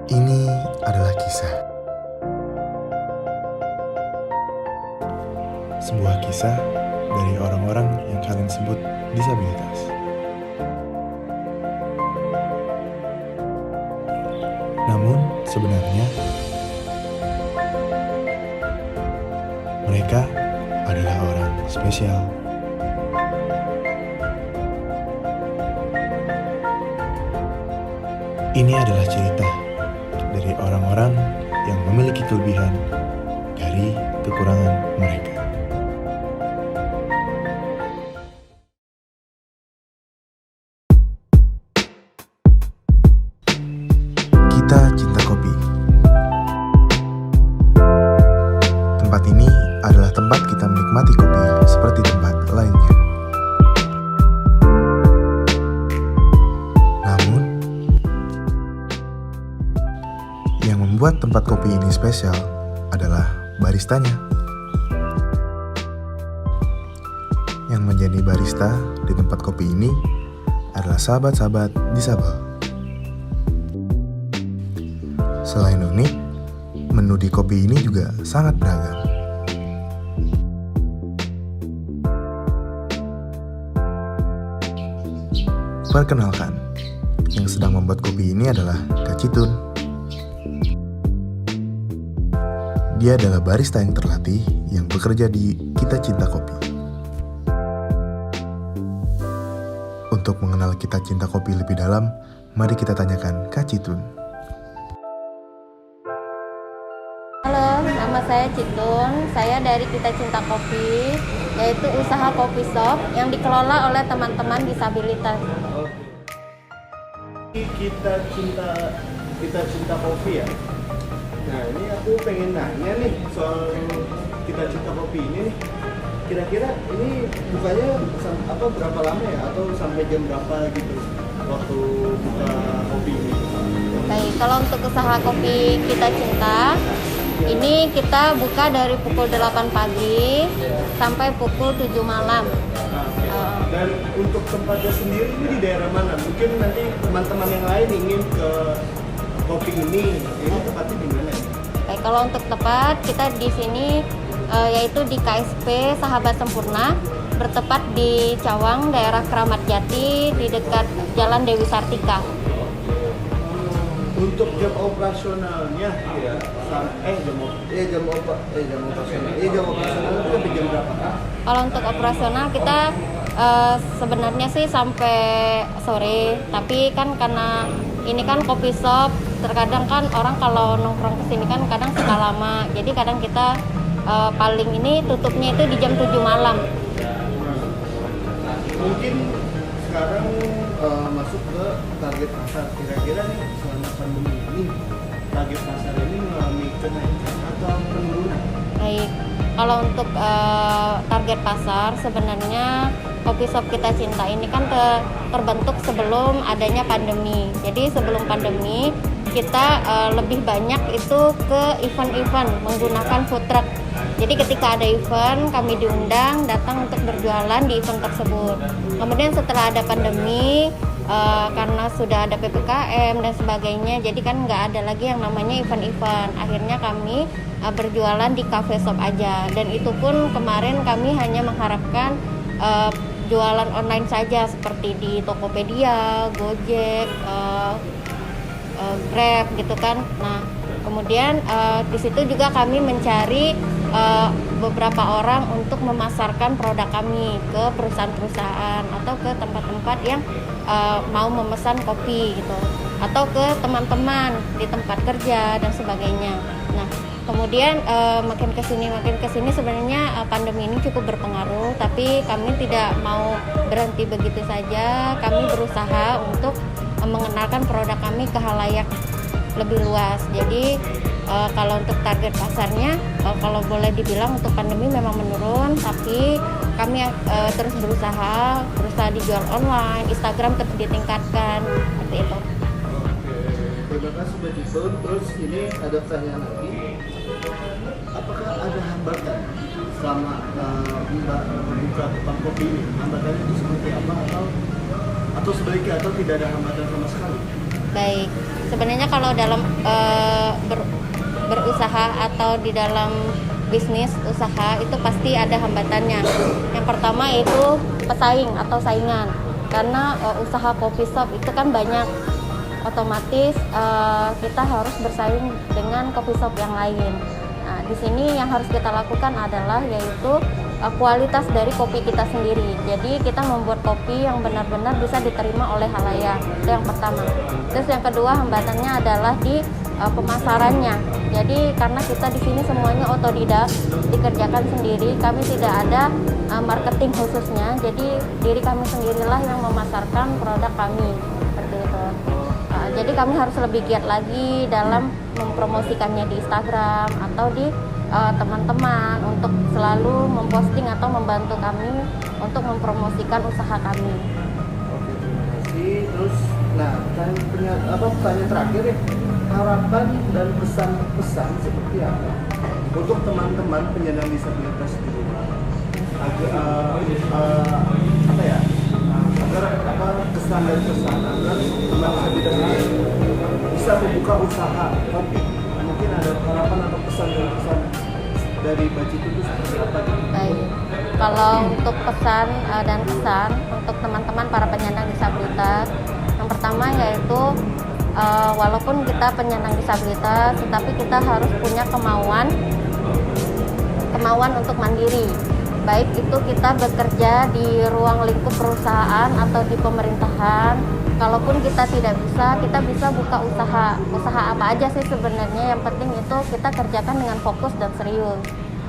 Ini adalah kisah. Sebuah kisah dari orang-orang yang kalian sebut disabilitas. Namun sebenarnya mereka adalah orang spesial. Ini adalah cerita dari orang-orang yang memiliki kelebihan dari kekurangan mereka. Kita cinta kopi. Tempat ini adalah tempat kita menikmati kopi seperti tempat lainnya. Namun, yang membuat tempat kopi ini spesial adalah baristanya. Yang menjadi barista di tempat kopi ini adalah sahabat-sahabat disabel. Selain unik, menu di kopi ini juga sangat beragam. Perkenalkan, yang sedang membuat kopi ini adalah Kak Citun. Dia adalah barista yang terlatih yang bekerja di Kita Cinta Kopi. Untuk mengenal Kita Cinta Kopi lebih dalam, mari kita tanyakan Kak Citun. Halo, nama saya Citun. Saya dari Kita Cinta Kopi, yaitu usaha kopi shop yang dikelola oleh teman-teman disabilitas. Kita cinta kopi ya. Nah, ini aku pengen nanya nih soal Kita Cinta Kopi ini nih. Kira-kira ini bukanya berapa lama ya, atau sampai jam berapa gitu waktu buka kopi ini? Baik, kalau untuk usaha kopi Kita Cinta, ini kita buka dari pukul 8 pagi sampai pukul 7 malam. Dan untuk tempatnya sendiri ini di daerah mana? Mungkin nanti teman-teman yang lain ingin ke kopi ini tempatnya di mana? Baik, kalau untuk tempat kita di sini yaitu di KSP Sahabat Sempurna, bertepat di Cawang, daerah Keramat Jati, di dekat Jalan Dewi Sartika. Untuk jam operasionalnya jam operasional itu sampai jam berapa? Kalau untuk operasional kita sebenarnya sih sampai sore, tapi kan karena ini kan kopi shop, terkadang kan orang kalau nongkrong kesini kan kadang suka lama, jadi kadang kita paling ini tutupnya itu di jam 7 malam. Mungkin sekarang masuk ke target pasar, kira-kira nih selama pandemi ini target pasar ini mengalami kenaikan atau penurunan? Baik, kalau untuk target pasar sebenarnya kopi shop Kita Cinta ini kan terbentuk sebelum adanya pandemi. Jadi sebelum pandemi kita lebih banyak itu ke event-event menggunakan food truck. Jadi ketika ada event, kami diundang datang untuk berjualan di event tersebut. Kemudian setelah ada pandemi, karena sudah ada PPKM dan sebagainya, jadi kan nggak ada lagi yang namanya event-event. Akhirnya kami berjualan di cafe shop aja. Dan itu pun kemarin kami hanya mengharapkan jualan online saja, seperti di Tokopedia, Gojek, Grab gitu kan. Nah, kemudian di situ juga kami mencari beberapa orang untuk memasarkan produk kami ke perusahaan-perusahaan atau ke tempat-tempat yang mau memesan kopi gitu, atau ke teman-teman di tempat kerja dan sebagainya. Nah, kemudian makin kesini sebenarnya pandemi ini cukup berpengaruh, tapi kami tidak mau berhenti begitu saja. Kami berusaha untuk mengenalkan produk kami ke halayak lebih luas. Jadi kalau untuk target pasarnya, kalau boleh dibilang untuk pandemi memang menurun, tapi kami terus berusaha dijual online, Instagram terus ditingkatkan, seperti itu. Oke, terima kasih Mbak Citun. Terus ini ada pertanyaan lagi, apakah ada hambatan selama Mbak membuka tempat kopi ini? Hambatannya itu seperti apa, atau sebaliknya, atau tidak ada hambatan sama sekali? Baik, sebenarnya kalau dalam berusaha atau di dalam bisnis usaha itu pasti ada hambatannya. Yang pertama itu pesaing atau saingan, karena usaha coffee shop itu kan banyak, otomatis kita harus bersaing dengan coffee shop yang lain. Nah, di sini yang harus kita lakukan adalah yaitu kualitas dari kopi kita sendiri. Jadi kita membuat kopi yang benar-benar bisa diterima oleh halayak. Itu yang pertama. Terus yang kedua hambatannya adalah di pemasarannya. Jadi karena kita di sini semuanya otodidak, dikerjakan sendiri, kami tidak ada marketing khususnya. Jadi diri kami sendirilah yang memasarkan produk kami. Seperti itu. Jadi kami harus lebih giat lagi dalam mempromosikannya di Instagram atau di teman-teman untuk selalu memposting atau membantu kami untuk mempromosikan usaha kami. Oke, terima kasih. Terus, nah, pertanyaan terakhir ya, harapan dan pesan-pesan seperti apa untuk teman-teman penyandang disabilitas di rumah? Agar pesan dan pesan agar teman disabilitas ini bisa membuka usaha kopi. Mungkin ada harapan atau pesan dan pesan dari Mbak Citu itu seperti apa? Baik, kalau untuk pesan dan pesan untuk teman-teman para penyandang disabilitas, yang pertama yaitu walaupun kita penyandang disabilitas, tetapi kita harus punya kemauan untuk mandiri. Baik itu kita bekerja di ruang lingkup perusahaan atau di pemerintahan. Kalaupun kita tidak bisa, kita bisa buka usaha apa aja sih sebenarnya. Yang penting itu kita kerjakan dengan fokus dan serius.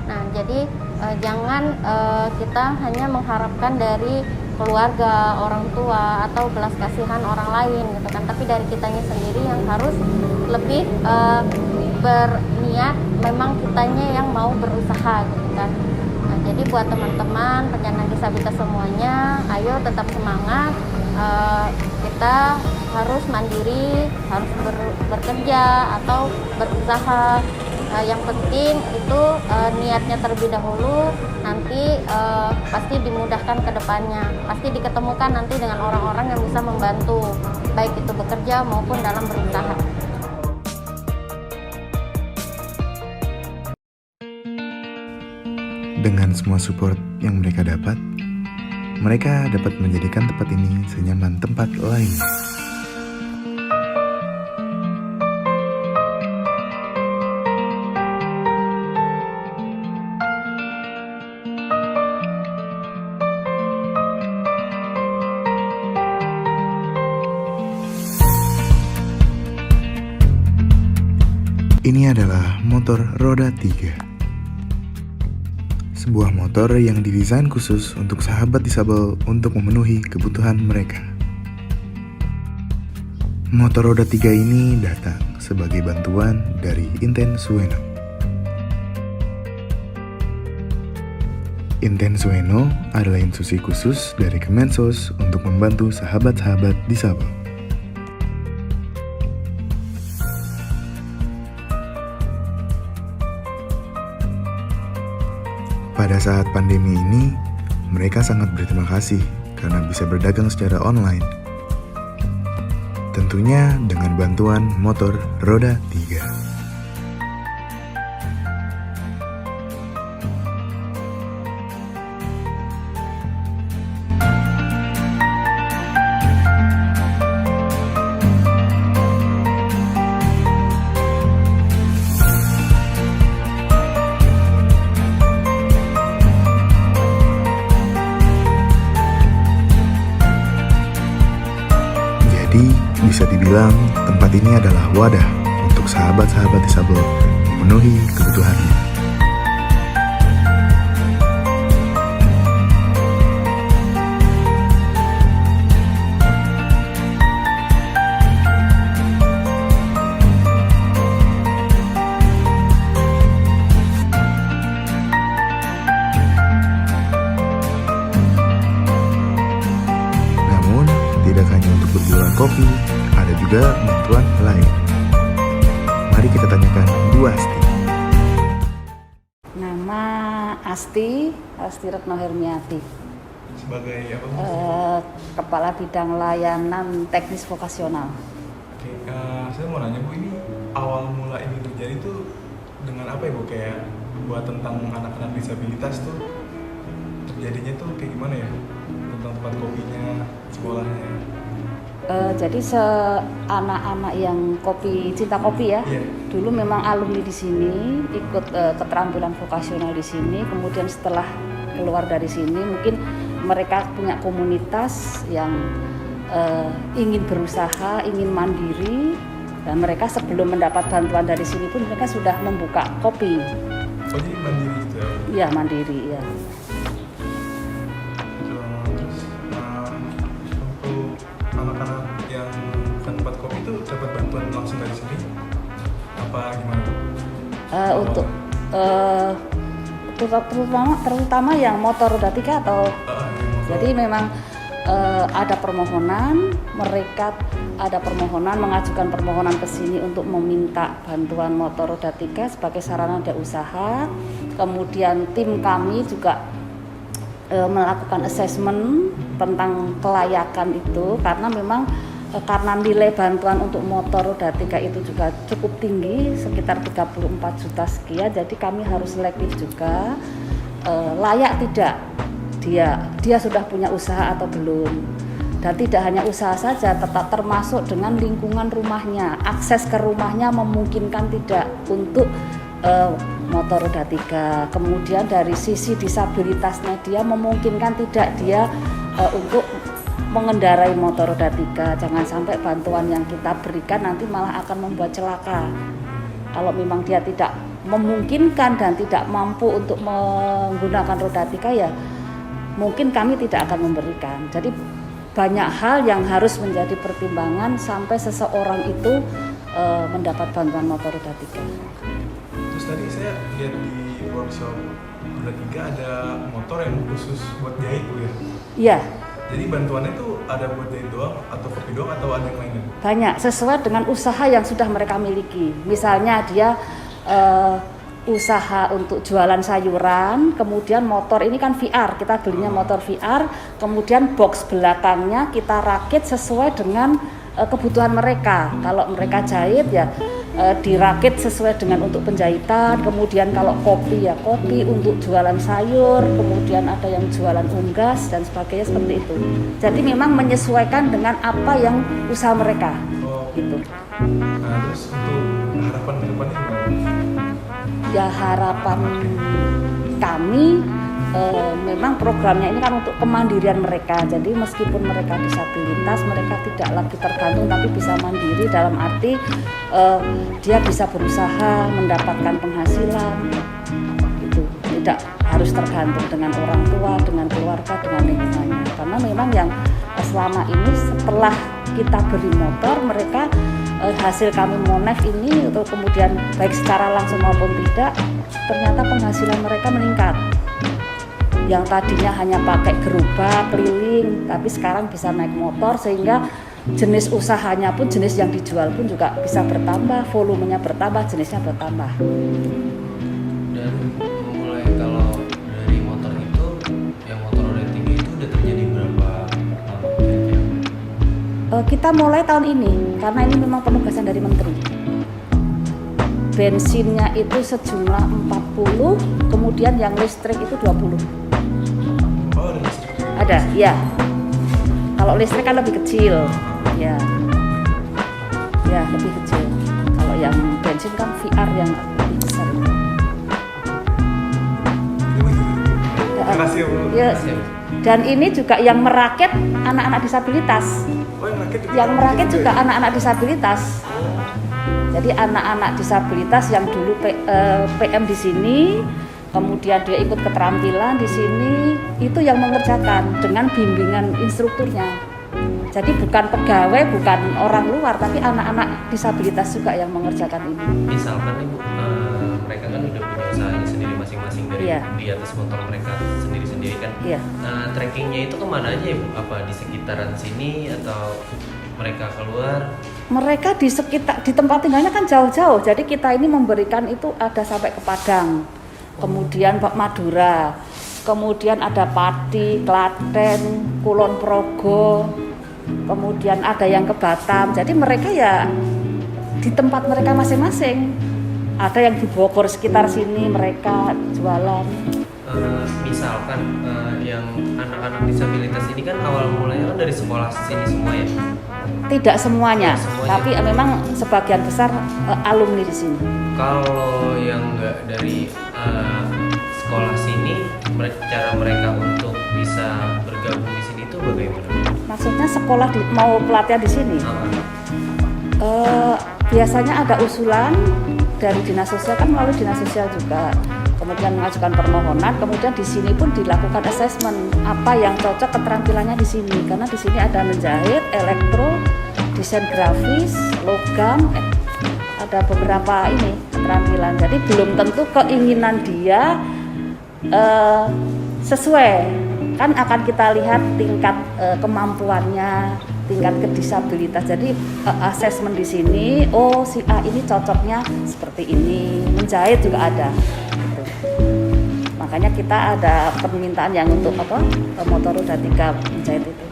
Nah, jadi jangan kita hanya mengharapkan dari keluarga, orang tua atau belas kasihan orang lain gitu kan. Tapi dari kitanya sendiri yang harus lebih berniat, memang kitanya yang mau berusaha gitu kan. Nah, jadi buat teman-teman penyandang disabilitas semuanya, ayo tetap semangat. Kita harus mandiri, harus bekerja atau berusaha. Yang penting itu niatnya terlebih dahulu, nanti pasti dimudahkan ke depannya, pasti diketemukan nanti dengan orang-orang yang bisa membantu, baik itu bekerja maupun dalam berusaha. Dengan semua support yang mereka dapat, mereka dapat menjadikan tempat ini senyaman tempat lain. Ini adalah motor roda 3. Sebuah motor yang didesain khusus untuk sahabat disabel untuk memenuhi kebutuhan mereka. Motor roda 3 ini datang sebagai bantuan dari Inten Sueno. Inten Sueno adalah institusi khusus dari Kemensos untuk membantu sahabat-sahabat disabel. Pada saat pandemi ini, mereka sangat berterima kasih karena bisa berdagang secara online. Tentunya dengan bantuan motor roda 3. Jadi, bisa dibilang tempat ini adalah wadah untuk sahabat-sahabat disabel memenuhi kebutuhannya. Namun, tidak hanya untuk berjualan kopi, ada juga bantuan lain. Mari kita tanyakan Bu Asti. Nama Asti Retno Hermiati. Sebagai apa? Kepala Bidang Layanan Teknis Vokasional. Oke. Saya mau nanya Bu, ini awal mula ini terjadi tuh dengan apa ya Bu? Kayak buat tentang anak-anak disabilitas tuh terjadinya tuh kayak gimana ya? Tentang tempat kopinya, sekolahnya. Jadi anak-anak yang cinta kopi ya, Iya. dulu memang alumni di sini, ikut keterampilan vokasional di sini. Kemudian setelah keluar dari sini, mungkin mereka punya komunitas yang ingin berusaha, ingin mandiri, dan mereka sebelum mendapat bantuan dari sini pun mereka sudah membuka kopi. Oh jadi mandiri gitu ya? Iya, mandiri ya. Terus untuk anak-anak yang bukan tempat kopi itu dapat bantuan langsung dari sini? Apa gimana? Untuk terutama yang motor roda 3 atau jadi memang ada permohonan, mereka ada permohonan, mengajukan permohonan ke sini untuk meminta bantuan motor roda 3 sebagai sarana dia usaha. Kemudian tim kami juga melakukan assessment tentang kelayakan itu, karena memang karena nilai bantuan untuk motor roda 3 itu juga cukup tinggi, sekitar 34 juta sekian, jadi kami harus selektif juga layak tidak dia sudah punya usaha atau belum. Dan tidak hanya usaha saja, tetap termasuk dengan lingkungan rumahnya, akses ke rumahnya memungkinkan tidak untuk motor roda 3. Kemudian dari sisi disabilitasnya dia memungkinkan tidak dia untuk mengendarai motor roda 3. Jangan sampai bantuan yang kita berikan nanti malah akan membuat celaka. Kalau memang dia tidak memungkinkan dan tidak mampu untuk menggunakan roda 3, ya mungkin kami tidak akan memberikan. Jadi banyak hal yang harus menjadi pertimbangan sampai seseorang itu mendapat bantuan motor roda 3. Terus tadi saya lihat di workshop roda 3 ada motor yang khusus buat jahit Bu ya? Iya. Jadi bantuannya itu ada buat jahit doang atau kopi doang atau ada yang lainnya? Banyak, sesuai dengan usaha yang sudah mereka miliki. Misalnya dia usaha untuk jualan sayuran, kemudian motor ini kan VR, kita belinya motor VR, kemudian box belakangnya kita rakit sesuai dengan kebutuhan mereka. Kalau mereka jahit ya dirakit sesuai dengan untuk penjahitan, kemudian kalau kopi ya kopi, untuk jualan sayur, kemudian ada yang jualan unggas dan sebagainya seperti itu. Jadi memang menyesuaikan dengan apa yang usaha mereka. Gitu. Nah terus untuk harapan ke depannya gimana? Ya harapan kami memang programnya ini kan untuk kemandirian mereka. Jadi meskipun mereka disabilitas, mereka tidak lagi tergantung tapi bisa mandiri, dalam arti dia bisa berusaha mendapatkan penghasilan gitu. Tidak harus tergantung dengan orang tua, dengan keluarga, dengan lingkungannya. Karena memang yang selama ini setelah kita beri motor, mereka hasil kami monef ini atau kemudian baik secara langsung maupun tidak, ternyata penghasilan mereka meningkat. Yang tadinya hanya pakai gerobak keliling, tapi sekarang bisa naik motor, sehingga jenis usahanya pun, jenis yang dijual pun juga bisa bertambah, volumenya bertambah, jenisnya bertambah. Dan mulai kalau dari motor itu, yang motor roda 3 itu udah terjadi berapa lama kira-kira? Kita mulai tahun ini, karena ini memang penugasan dari Menteri. Bensinnya itu sejumlah 40, kemudian yang listrik itu 20. Oh ada listrik? Ada, ya. Kalau listrik kan lebih kecil, ya. Ya, lebih kecil. Kalau yang bensin kan VR yang lebih besar. Terima kasih ya Bu. Ya. Dan ini juga yang merakit anak-anak disabilitas. Oh yang merakit juga? Yang merakit juga anak-anak disabilitas. Jadi anak-anak disabilitas yang dulu PM di sini, kemudian dia ikut keterampilan di sini, itu yang mengerjakan dengan bimbingan instrukturnya. Jadi bukan pegawai, bukan orang luar, tapi anak-anak disabilitas juga yang mengerjakan ini. Misalkan Ibu, mereka kan udah punya usahanya sendiri masing-masing dari di atas motor mereka sendiri-sendiri kan. Iya. Nah, trackingnya itu kemana aja Ibu? Apa di sekitaran sini atau mereka keluar? Mereka di sekitar, di tempat tinggalnya kan jauh-jauh. Jadi kita ini memberikan itu ada sampai ke Padang, kemudian Madura, kemudian ada Pati, Klaten, Kulon Progo, kemudian ada yang ke Batam. Jadi mereka ya di tempat mereka masing-masing. Ada yang di Bogor sekitar sini mereka jualan. Misalkan yang anak-anak disabilitas ini kan awal mulanya kan dari sekolah sini semua ya. Tidak semuanya, Semuanya. tapi memang sebagian besar alumni di sini. Kalau yang nggak dari sekolah sini, cara mereka untuk bisa bergabung di sini itu bagaimana? Maksudnya sekolah mau pelatihan di sini. Biasanya ada usulan dari dinas sosial, kan melalui dinas sosial juga, kemudian mengajukan permohonan, kemudian di sini pun dilakukan assessment apa yang cocok keterampilannya di sini, karena di sini ada menjahit, elektro, desain grafis, logam, ada beberapa ini keterampilan. Jadi belum tentu keinginan dia sesuai, kan akan kita lihat tingkat kemampuannya, tingkat kedisabilitas. Jadi asesmen di sini, oh si A ini cocoknya seperti ini. Menjahit juga ada. Gitu. Makanya kita ada permintaan yang untuk motor roda 3 menjahit itu.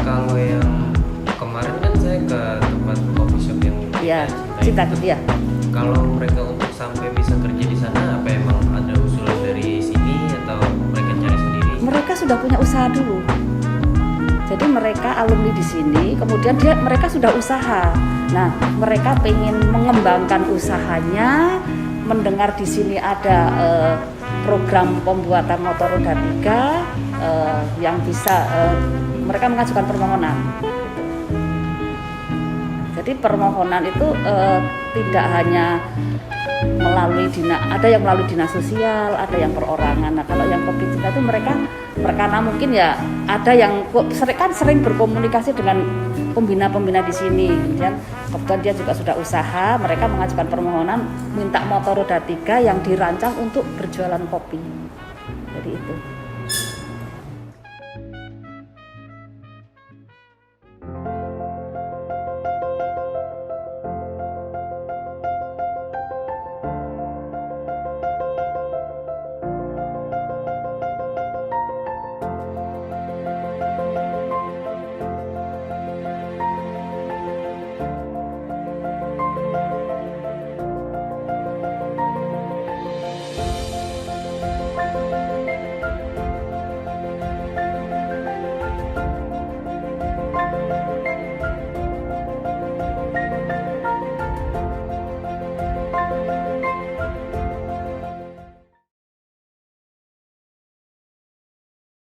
Kalau yang kemarin kan saya ke tempat coffee shop yang Iya, Cita Cita itu. ya. Kalau mereka untuk sampai bisa kerja di sana, apa emang ada usulan dari sini atau mereka cari sendiri? Mereka sudah punya usaha dulu. Jadi mereka alumni di sini, kemudian mereka sudah usaha. Nah, mereka pengen mengembangkan usahanya, mendengar di sini ada program pembuatan motor roda 3 yang bisa mereka mengajukan permohonan. Jadi permohonan itu tidak hanya melalui ada yang melalui dinas sosial, ada yang perorangan. Nah, kalau yang Kopi Cita itu mereka karena mungkin ya ada yang sering berkomunikasi dengan pembina-pembina di sini. Kemudian dia juga sudah usaha, mereka mengajukan permohonan minta motor roda 3 yang dirancang untuk berjualan kopi. Jadi itu.